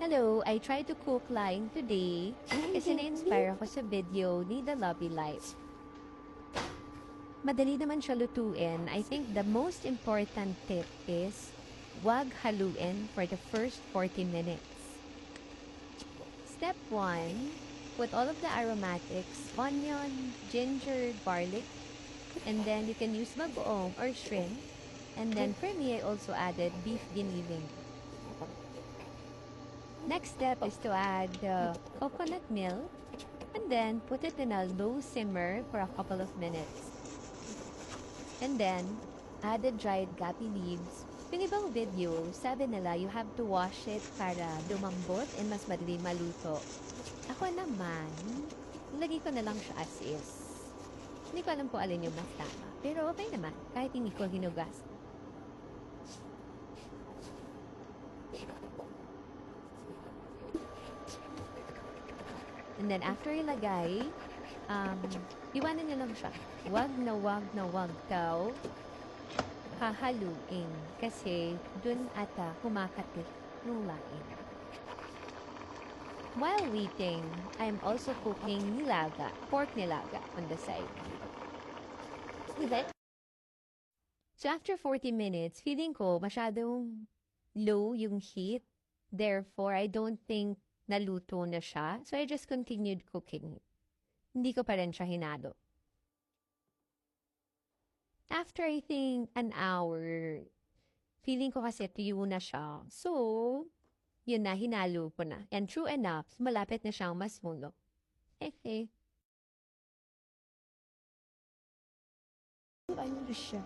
Hello, I tried to cook laing today kasi na-inspire ako sa video ni The Lovely Life. Madali naman siya lutuin. I think the most important tip is wag haluin for the first 40 minutes. Step 1, put all of the aromatics, onion, ginger, garlic, and then you can use bagoong or shrimp. And then for me, I also added beef giniling. Next step is to add the coconut milk and then put it in a low simmer for a couple of minutes. And then, add the dried gapi leaves. Yung ibang video, sabi nila you have to wash it para lumambot and mas madali maluto. Ako naman, lagi ko na lang siya as is. Hindi ko alam po alin yung mas tama. Pero okay naman, kahit hindi ko hinugas. And then after ilagay, iwanan nyo lang siya. Wag na wag daw hahaluin kasi dun ata kumakatit yung laing. While waiting, I'm also cooking nilaga, pork nilaga on the side. So after 40 minutes, feeling ko masyadong low yung heat. Therefore, I don't think naluto na siya. So I just continued cooking. Hindi ko pa rin siya hinalo. After I think an hour, feeling ko kasi tuyo na siya. So, yun na, hinalo ko na. And true enough, malapit na siyang masunog. Okay. Ano siya?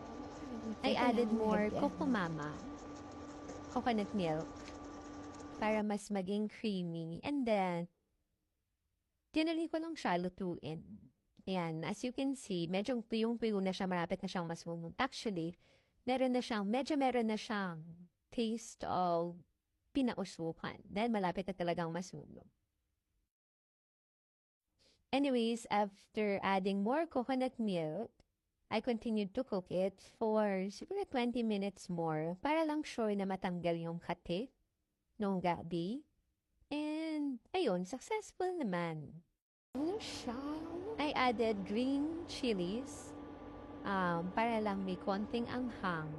I added more kokomama, coconut milk, para mas maging creamy. And then, tinali ko lang siya lutuin. Ayan, as you can see, medyo tuyong-tuyo na siya, marapit na siyang masunog. Actually, meron na siyang taste of pinausukan. Then, malapit na talagang masunog. Anyways, after adding more coconut milk, I continued to cook it for siguro 20 minutes more para lang sure na matanggal yung kate nung gabi. And, ayun, successful naman. Ano siya? I added green chilies para lang may konting anghang.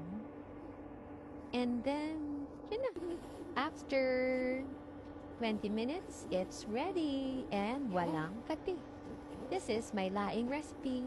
And then, yun na. After 20 minutes, it's ready and walang kate. This is my laing recipe.